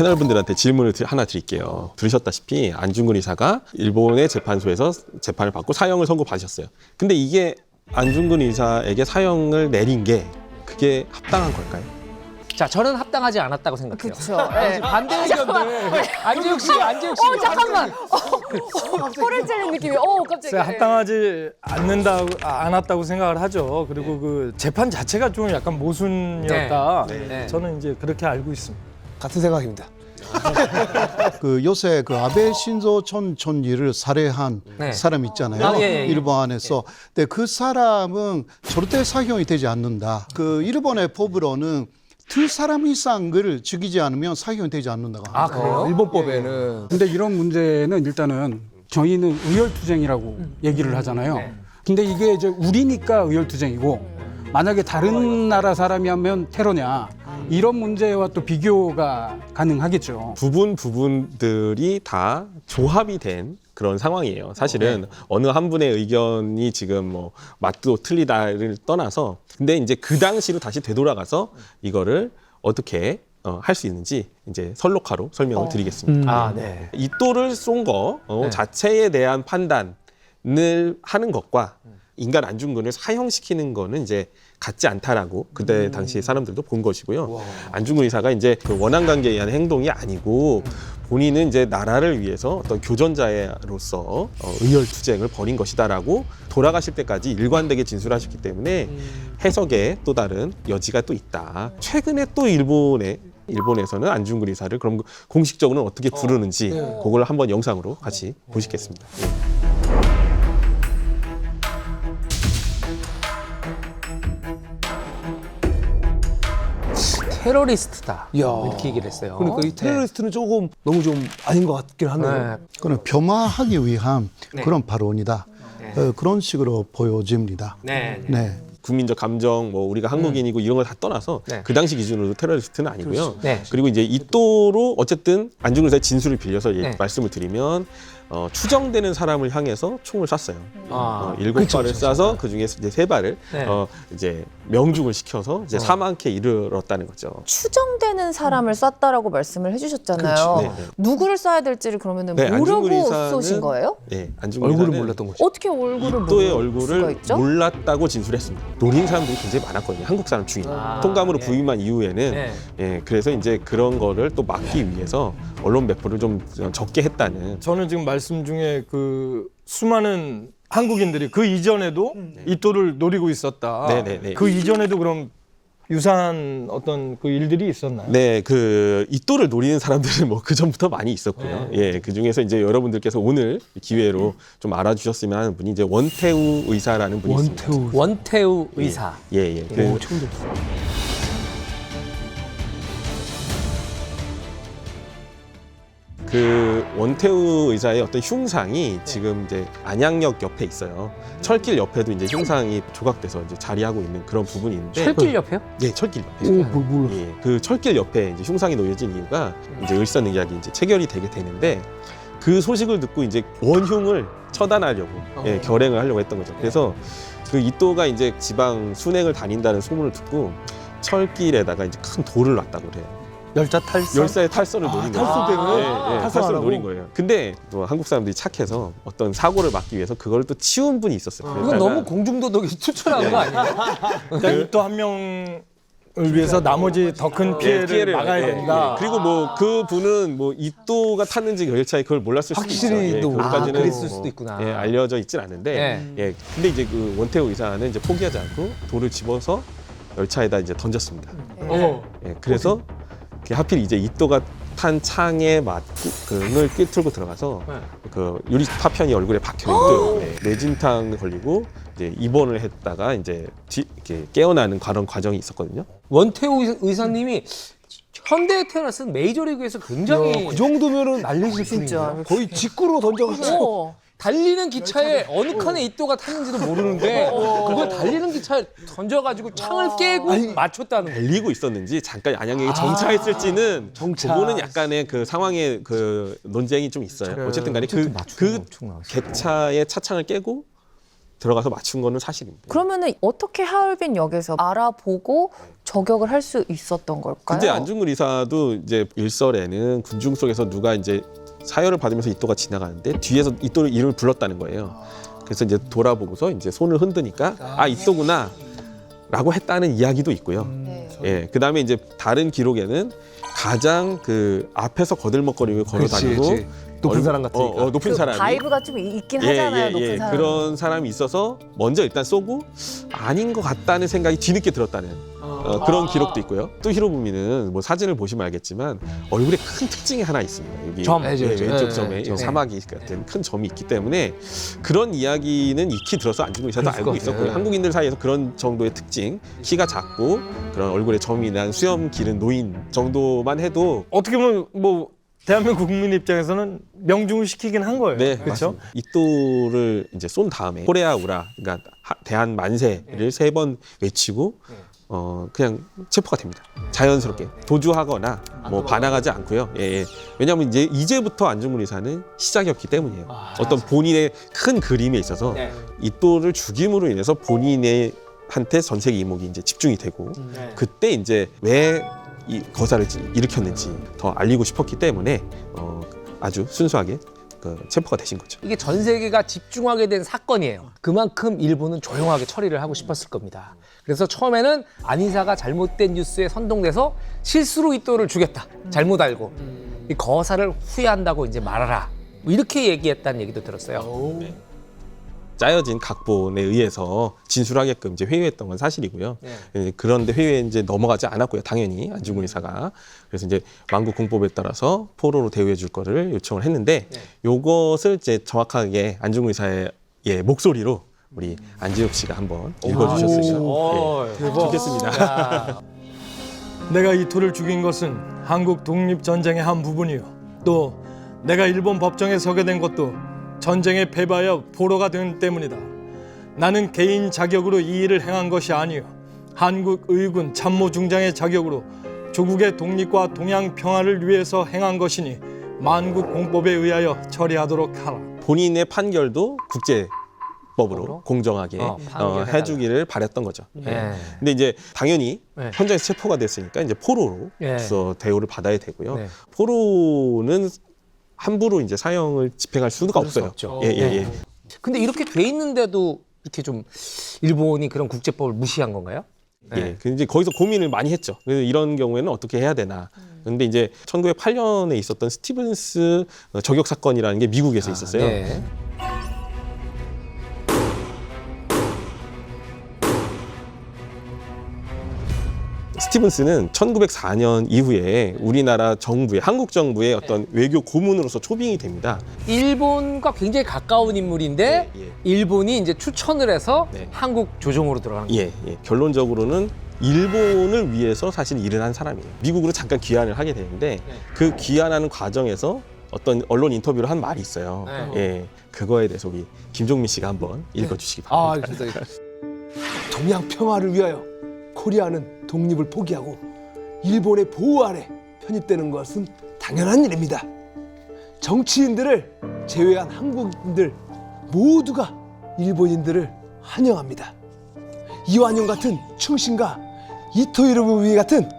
패널분들한테 질문을 하나 드릴게요. 들으셨다시피 안중근 의사가 일본의 재판소에서 재판을 받고 사형을 선고받으셨어요. 근데 이게 안중근 의사에게 사형을 내린 게 그게 합당한 걸까요? 자, 저는 합당하지 않았다고 생각해요. 그렇죠. 네. 반대 의견들. 안재욱 씨. 잠깐만. 코를 찌르는 느낌이. 깜짝이야. 합당하지 않았다고 생각을 하죠. 그리고 그 재판 자체가 좀 약간 모순이었다. 네. 저는 이제 그렇게 알고 있습니다. 같은 생각입니다. 그 요새 그 아베 신조 촌리를 살해한 네. 사람 있잖아요. 예. 일본에서. 근데 그 사람은 절대 사형이 되지 않는다. 그 일본의 법으로는 두 사람 이상을 죽이지 않으면 사형이 되지 않는다고 합니다. 아, 그래요? 일본법에는 근데 이런 문제는 일단은 저희는 의열투쟁이라고 얘기를 하잖아요. 네. 근데 이게 이제 우리니까 의열투쟁이고 만약에 다른 나라 사람이 하면 테러냐 이런 문제와 또 비교가 가능하겠죠. 부분들이 다 조합이 된 그런 상황이에요. 사실은 어느 한 분의 의견이 지금 뭐 맞고 틀리다를 떠나서 근데 이제 그 당시로 다시 되돌아가서 이거를 어떻게 할 수 있는지 이제 설록화로 설명을 드리겠습니다. 아, 네. 이또를 쏜 거 자체에 대한 판단을 하는 것과 인간 안중근을 사형시키는 거는 이제 같지 않다라고 그때 당시 사람들도 본 것이고요. 안중근 의사가 이제 그 원한관계에 의한 행동이 아니고 본인은 이제 나라를 위해서 어떤 교전자로서 의열투쟁을 벌인 것이다라고 돌아가실 때까지 일관되게 진술하셨기 때문에 해석에 또 다른 여지가 또 있다. 최근에 또 일본에서는 안중근 의사를 그럼 공식적으로는 어떻게 부르는지 그걸 한번 영상으로 같이 보시겠습니다. 테러리스트다. 이야. 이렇게 얘기를 했어요. 그러니까 이 테러리스트는 조금 너무 좀 아닌 것 같긴 하네요. 네. 그건 폄하하기 위한 그런 발언이다. 그런 식으로 보여집니다. 네. 네. 국민적 감정, 뭐 우리가 한국인이고 이런 걸 다 떠나서 네. 그 당시 기준으로 테러리스트는 아니고요. 네. 그리고 이제 이또로 어쨌든 안중근 의사의 진술을 빌려서 네. 말씀을 드리면 추정되는 사람을 향해서 총을 쐈어요. 아, 7발을 쏴서 그 중에서 이제 3발을 네. 이제 명중을 시켜서 이제 사망케 이르렀다는 거죠. 추정되는 사람을 쐈다라고 말씀을 해주셨잖아요. 그렇죠. 네, 네. 누구를 쏴야 될지를 그러면은 네, 모르고 안중근 의사는- 쏘신 거예요? 네, 안중근 얼굴을 의사는 몰랐던 거죠. 어떻게 얼굴을 이또의 모를 수가 얼굴을 있죠? 몰랐다고 진술했습니다. 노린 사람들이 굉장히 많았거든요. 한국 사람 중에. 통감으로 부임한 이후에는 네. 예, 그래서 이제 그런 거를 또 막기 위해서 언론 배포를 좀 적게 했다는. 저는 지금 말씀 중에 그 수많은 한국인들이 그 이전에도 이또를 노리고 있었다. 네네네. 그 이전에도 그럼 유사한 어떤 그 일들이 있었나요? 네, 그 이또를 노리는 사람들은 뭐 그 전부터 많이 있었고요. 예, 그 중에서 이제 여러분들께서 오늘 기회로 좀 알아주셨으면 하는 분이 이제 원태우 의사라는 분이 있습니다. 원태우 의사. 예. 그 원태우 의사의 어떤 흉상이 지금 이제 안양역 옆에 있어요. 철길 옆에도 이제 흉상이 조각돼서 이제 자리하고 있는 그런 부분이 있는데. 철길 옆에요? 예, 철길 옆에. 예, 그 철길 옆에 이제 흉상이 놓여진 이유가 이제 을사늑약이 이제 체결이 되게 되는데 그 소식을 듣고 이제 원흉을 처단하려고 결행을 하려고 했던 거죠. 그래서 그 이또가 이제 지방 순행을 다닌다는 소문을 듣고 철길에다가 이제 큰 돌을 놨다고 그래요. 열차 탈선? 열사의 탈선을 노린 거예요. 탈선 때문에? 탈선을 탈선하라고? 노린 거예요. 근데 또 한국 사람들이 착해서 어떤 사고를 막기 위해서 그걸 또 치운 분이 있었어요. 이건 그러다가 너무 공중도덕이 추천한 거 아니에요? 그러니까 이또 한 명을 위해서 나머지 더 큰 피해를 막아야 된다. 그리고 뭐 그 분은 뭐 이또가 탔는지 그 열차에 그걸 몰랐을 수도 확실히 있어요. 또- 그것까지는 그랬을 수도 있구나. 알려져 있진 않은데. 네. 근데 이제 그 원태우 의사는 이제 포기하지 않고 돌을 집어서 열차에다 이제 던졌습니다. 그래서 하필 이제 이또가 탄 창에 맞고 등을 꿰뚫고 들어가서 그 유리 파편이 얼굴에 박혀있고 뇌진탕 걸리고 이제 입원을 했다가 이제 이렇게 깨어나는 그런 과정이 있었거든요. 원태우 의사님이 현대에 태어났은 메이저리그에서 굉장히 그 정도면은 날리실 진짜. 분이에요. 거의 직구로 던져가지고. 달리는 기차에 어느 칸에 이또가 탔는지도 모르는데 그걸 달리는 기차에 던져가지고 창을 깨고 맞췄다는 거예요. 달리고 있었는지 잠깐 안양역에 정차했을지는 정차. 그거는 약간의 그 상황의 그 논쟁이 좀 있어요. 어쨌든 간에 그 개차의 차창을 깨고 들어가서 맞춘 거는 사실입니다. 그러면은 어떻게 하얼빈 역에서 알아보고 저격을 할 수 있었던 걸까요? 근데 안중근 의사도 이제 일설에는 군중 속에서 누가 이제 사열을 받으면서 이또가 지나가는데 뒤에서 이또를 이름을 불렀다는 거예요. 그래서 이제 돌아보고서 이제 손을 흔드니까 아 이또구나 라고 했다는 이야기도 있고요. 네. 예, 그다음에 이제 다른 기록에는 가장 그 앞에서 거들먹거리고 걸어다니고 높은 사람 같으니까. 높은 그 사람이 바이브가 좀 있긴 하잖아요. 높은 사람. 그런 사람이 있어서 먼저 일단 쏘고 아닌 것 같다는 생각이 뒤늦게 들었다는 그런 기록도 있고요. 또 히로부미는 뭐 사진을 보시면 알겠지만 얼굴에 큰 특징이 하나 있습니다. 여기 점. 왼쪽 점에 사마귀 같은 큰 점이 있기 때문에 그런 이야기는 익히 들어서 안중근 의사도 알고 있었고요. 한국인들 사이에서 그런 정도의 특징, 키가 작고 그런 얼굴에 점이 난 수염 기른 노인 정도만 해도 어떻게 보면 뭐 대한민국 국민 입장에서는 명중을 시키긴 한 거예요. 네, 그렇죠? 맞습니다. 이또를 이제 쏜 다음에 코레아 우라, 그러니까 대한 만세를 3번 외치고 그냥 체포가 됩니다. 자연스럽게 도주하거나 뭐 반항하지 않고요. 예. 왜냐하면 이제부터 안중근 의사는 시작이었기 때문이에요. 어떤 본인의 큰 그림에 있어서 이또를 죽임으로 인해서 본인의 한테 전 세계 이목이 이제 집중이 되고 그때 이제 왜 이 거사를 일으켰는지 더 알리고 싶었기 때문에 아주 순수하게 체포가 되신 거죠. 이게 전 세계가 집중하게 된 사건이에요. 그만큼 일본은 조용하게 처리를 하고 싶었을 겁니다. 그래서 처음에는 안 의사가 잘못된 뉴스에 선동돼서 실수로 이또를 죽였다. 잘못 알고. 이 거사를 후회한다고 이제 말하라. 뭐 이렇게 얘기했다는 얘기도 들었어요. 짜여진 각본에 의해서 진술하게끔 이제 회유했던 건 사실이고요. 그런데 회유에 이제 넘어가지 않았고요. 당연히 안중근 의사가. 그래서 이제 만국 공법에 따라서 포로로 대우해 줄 거를 요청을 했는데 요것을 이제 정확하게 안중근 의사의 목소리로 우리 안지욱 씨가 한번 읽어주셨으면 좋겠습니다. 내가 이토를 죽인 것은 한국 독립전쟁의 한 부분이요. 또 내가 일본 법정에 서게 된 것도 전쟁에 패배하여 포로가 된 때문이다. 나는 개인 자격으로 이 일을 행한 것이 아니요. 한국 의군 참모 중장의 자격으로 조국의 독립과 동양 평화를 위해서 행한 것이니 만국 공법에 의하여 처리하도록 하라. 본인의 판결도 국제법으로 공정하게 해주기를 바랬던 거죠. 근데 이제 당연히 현장에서 체포가 됐으니까 이제 포로로 대우를 받아야 되고요. 포로는 함부로 이제 사형을 집행할 수가 없어요. 근데 이렇게 돼 있는데도 이렇게 좀 일본이 그런 국제법을 무시한 건가요? 근데 이제 거기서 고민을 많이 했죠. 그래서 이런 경우에는 어떻게 해야 되나. 근데 이제 1908년에 있었던 스티븐스 저격 사건이라는 게 미국에서 있었어요. 스티븐스는 1904년 이후에 우리나라 정부의 한국 정부의 어떤 외교 고문으로서 초빙이 됩니다. 일본과 굉장히 가까운 인물인데 일본이 이제 추천을 해서 네. 한국 조종으로 들어가는 거예요. 결론적으로는 일본을 위해서 사실 일을 한 사람이에요. 미국으로 잠깐 귀환을 하게 되는데 그 귀환하는 과정에서 어떤 언론 인터뷰를 한 말이 있어요. 그거에 대해서 우리 김종민 씨가 한번 읽어주시기 바랍니다. 동양 평화를 위하여 코리아는 독립을 포기하고 일본의 보호 아래 편입되는 것은 당연한 일입니다. 정치인들을 제외한 한국인들 모두가 일본인들을 환영합니다. 이완용 같은 충신과 이토 히로부미 같은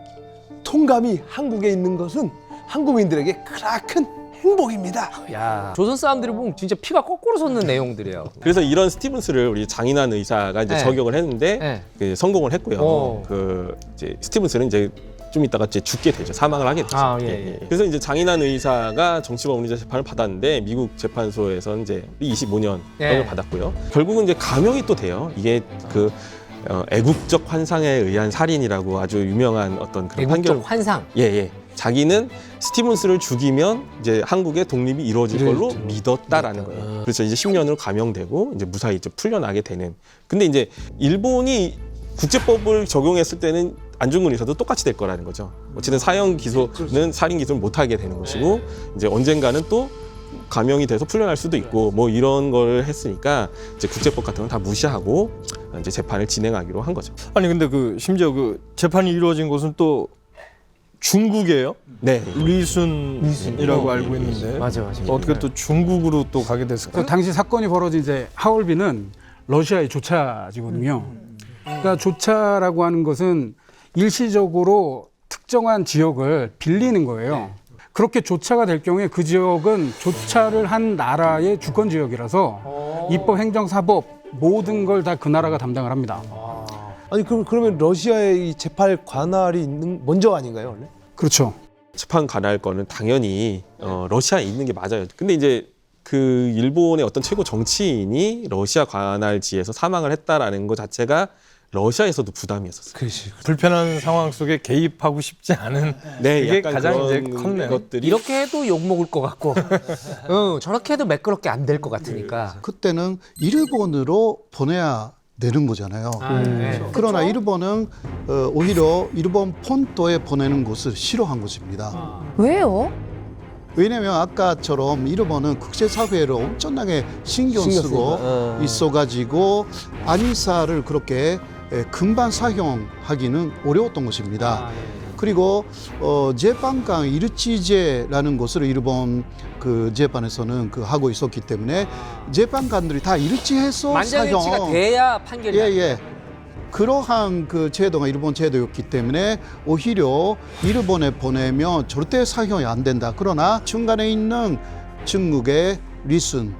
통감이 한국에 있는 것은 한국인들에게 크나큰 행복입니다. 야, 조선 사람들이 보면 진짜 피가 거꾸로 솟는 내용들이에요. 그래서 이런 스티븐스를 우리 장인환 의사가 이제 저격을 했는데 성공을 했고요. 이제 스티븐스는 이제 좀 있다가 이제 죽게 되죠. 사망을 하게 되죠. 그래서 이제 장인환 의사가 정치범죄 재판을 받았는데 미국 재판소에서 이제 25년형을 받았고요. 결국은 이제 감형이 또 돼요. 이게 그 애국적 환상에 의한 살인이라고 아주 유명한 어떤 그런 판결. 애국적 환상. 자기는 스티븐스를 죽이면 이제 한국의 독립이 이루어질 걸로 믿었다라는 거예요. 그래서 이제 10년으로 감형되고 이제 무사히 이제 풀려나게 되는. 근데 이제 일본이 국제법을 적용했을 때는 안중근 의사도 똑같이 될 거라는 거죠. 어쨌든 사형 기소는 살인 기소를 못 하게 되는 것이고 이제 언젠가는 또 감형이 돼서 풀려날 수도 있고 뭐 이런 걸 했으니까 이제 국제법 같은 건 다 무시하고 이제 재판을 진행하기로 한 거죠. 아니 근데 그 심지어 그 재판이 이루어진 곳은 또 중국이에요? 네. 리순이라고 알고 있는데 맞아. 어떻게 또 중국으로 또 가게 됐을까요? 그 당시 사건이 벌어진 이제 하얼빈은 러시아의 조차지거든요. 그러니까 조차라고 하는 것은 일시적으로 특정한 지역을 빌리는 거예요. 그렇게 조차가 될 경우에 그 지역은 조차를 한 나라의 주권 지역이라서 입법, 행정, 사법 모든 걸 다 그 나라가 담당을 합니다. 아니 그러면 러시아의 이 재판 관할이 있는 먼저 아닌가요 원래? 그렇죠. 재판 관할 거는 당연히 러시아에 있는 게 맞아요. 근데 이제 그 일본의 어떤 최고 정치인이 러시아 관할지에서 사망을 했다라는 것 자체가 러시아에서도 부담이었었어요. 그렇지. 불편한 상황 속에 개입하고 싶지 않은 네, 그게 약간 가장 이제 그런 컸네요. 것들이 이렇게 해도 욕 먹을 것 같고, 저렇게 해도 매끄럽게 안 될 것 같으니까. 그때는 일본으로 보내야 되는 거잖아요. 네. 그러나 일본은 오히려 일본 본토에 보내는 것을 싫어한 것입니다. 왜요? 왜냐하면 아까처럼 일본은 국제사회를 엄청나게 신경 쓰고 있어가지고 안이사를 그렇게 금방 사용하기는 어려웠던 것입니다. 그리고 재판관 일치제라는 것을 일본 그 재판에서는 그 하고 있었기 때문에 재판관들이 다 일치해서 만장일치가 돼야 판결이 나요. 예. 그러한 그 제도가 일본 제도였기 때문에 오히려 일본에 보내면 절대 사용이 안 된다. 그러나 중간에 있는 중국의 리순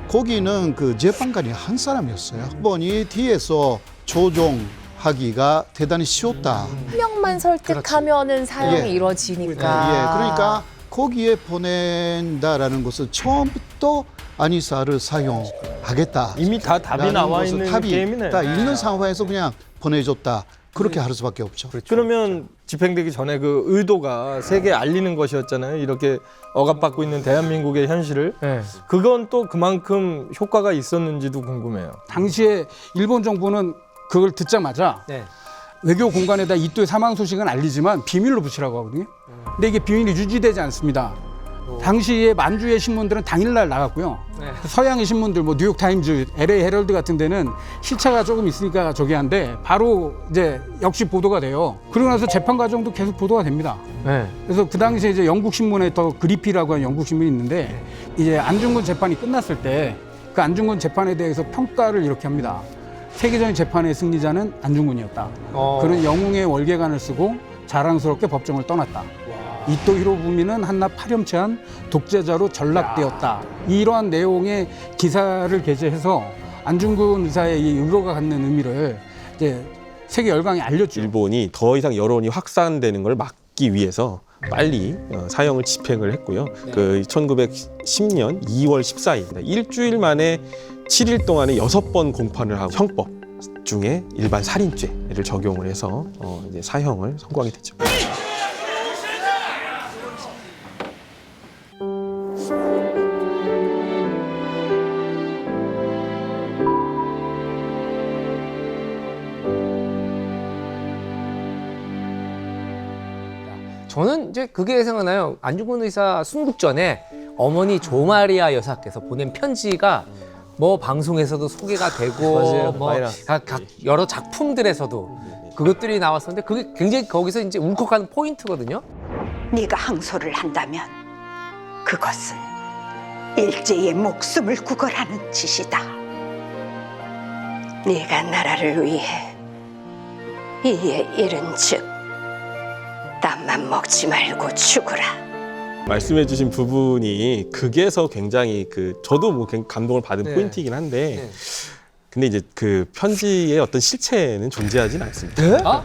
거기는 그 재판관이 한 사람이었어요. 일본이 뒤에서 조종하기가 대단히 쉬웠다. 한 명만 설득하면은 사용이 예. 이루어지니까. 예, 그러니까 거기에 보낸다라는 것은 처음부터 안이사를 사용하겠다. 이미 다 답이 나와 있는 답이 게임이네. 다 있는 상황에서 그냥 보내줬다. 그렇게 할 수밖에 없죠. 그러면 집행되기 전에 그 의도가 세계에 알리는 것이었잖아요. 이렇게 억압받고 있는 대한민국의 현실을. 네. 그건 또 그만큼 효과가 있었는지도 궁금해요. 당시에 일본 정부는 그걸 듣자마자 네. 외교 공간에다 이토의 사망 소식은 알리지만 비밀로 붙이라고 하거든요. 근데 이게 비밀이 유지되지 않습니다. 당시에 만주의 신문들은 당일날 나갔고요. 네. 서양의 신문들, 뭐 뉴욕 타임즈, LA 헤럴드 같은 데는 시차가 조금 있으니까 저기 한데 바로 이제 역시 보도가 돼요. 그러고 나서 재판 과정도 계속 보도가 됩니다. 네. 그래서 그 당시에 이제 영국 신문에 더 그리피라고 하는 영국 신문이 있는데 이제 안중근 재판이 끝났을 때 그 안중근 재판에 대해서 평가를 이렇게 합니다. 세계적인 재판의 승리자는 안중근이었다. 그는 영웅의 월계관을 쓰고 자랑스럽게 법정을 떠났다. 이토 히로부미는 한낱 파렴치한 독재자로 전락되었다. 이러한 내용의 기사를 게재해서 안중근 의사의 이 의거가 갖는 의미를 이제 세계 열강에 알렸죠. 일본이 더 이상 여론이 확산되는 걸 막기 위해서 빨리 사형을 집행을 했고요. 그 1910년 2월 14일 일주일 만에 7일 동안에 6번 공판을 하고 형법 중에 일반 살인죄를 적용을 해서 이제 사형을 선고하게 됐죠. 저는 이제 그게 생각나요. 안중근 의사 순국 전에 어머니 조마리아 여사께서 보낸 편지가 뭐 방송에서도 소개가 되고 맞아요. 뭐 많이 각 여러 작품들에서도 그것들이 나왔었는데 그게 굉장히 거기서 이제 울컥하는 포인트거든요. 네가 항소를 한다면 그것은 일제의 목숨을 구걸하는 짓이다. 네가 나라를 위해 이에 이른즉 땀만 먹지 말고 죽으라. 말씀해주신 부분이 극에서 굉장히 저도 뭐 감동을 받은 네. 포인트이긴 한데 네. 근데 이제 그 편지의 어떤 실체는 존재하진 않습니다.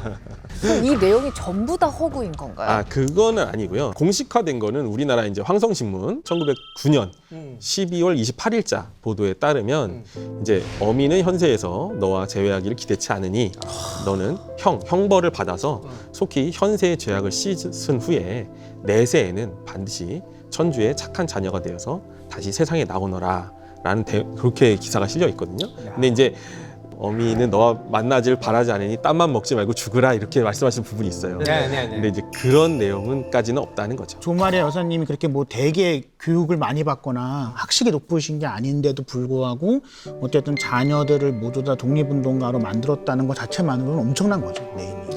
그럼 이 내용이 전부 다 허구인 건가요? 아, 그거는 아니고요. 공식화된 거는 우리나라 이제 황성신문 1909년 12월 28일자 보도에 따르면 이제 어미는 현세에서 너와 재회하기를 기대치 않으니 너는 형벌을 받아서 속히 현세의 죄악을 씻은 후에 내세에는 반드시 천주의 착한 자녀가 되어서 다시 세상에 나오너라 라는 그렇게 기사가 실려 있거든요. 근데 이제 어미는 너와 만나질 바라지 않으니 땀만 먹지 말고 죽으라 이렇게 말씀하시는 부분이 있어요. 근데 이제 그런 내용은까지는 없다는 거죠. 조마리아 여사님이 그렇게 뭐 되게 교육을 많이 받거나 학식이 높으신 게 아닌데도 불구하고 어쨌든 자녀들을 모두 다 독립운동가로 만들었다는 것 자체만으로는 엄청난 거죠, 내인이.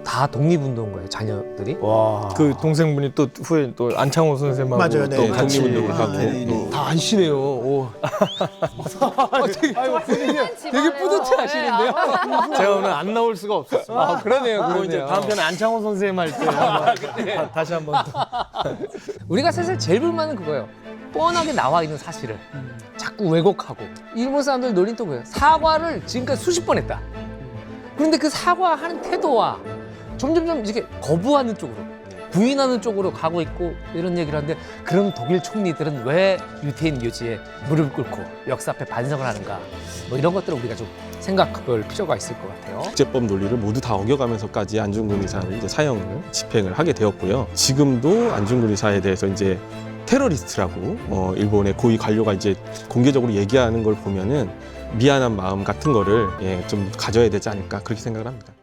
다 독립운동가의 자녀들이. 와. 그 동생분이 또 후에 또 안창호 선생님하고 맞아요, 네. 또 같이 독립운동을 하고 또 다 아시네요. 오. 되게 뿌듯해 하시는데요. 제가 오늘 안 나올 수가 없었어요. 아, 그러네요. 뭐 이제 그러네요. 다음 편에 안창호 선생님 할 때 다시 한번 또. 우리가 사실 제일 불만은 그거예요. 뻔하게 나와 있는 사실을 자꾸 왜곡하고. 일본 사람들 논리는 또 뭐예요? 사과를 지금까지 수십 번 했다. 그런데 그 사과하는 태도와 점점점 이렇게 거부하는 쪽으로, 부인하는 쪽으로 가고 있고 이런 얘기를 하는데, 그럼 독일 총리들은 왜 유태인 묘지에 무릎 꿇고 역사 앞에 반성을 하는가? 뭐 이런 것들을 우리가 좀 생각해볼 필요가 있을 것 같아요. 국제법 논리를 모두 다 어겨가면서까지 안중근 의사를 이제 사형을 집행을 하게 되었고요. 지금도 안중근 의사에 대해서 이제 테러리스트라고 일본의 고위 관료가 이제 공개적으로 얘기하는 걸 보면은 미안한 마음 같은 거를 좀 가져야 되지 않을까 그렇게 생각을 합니다.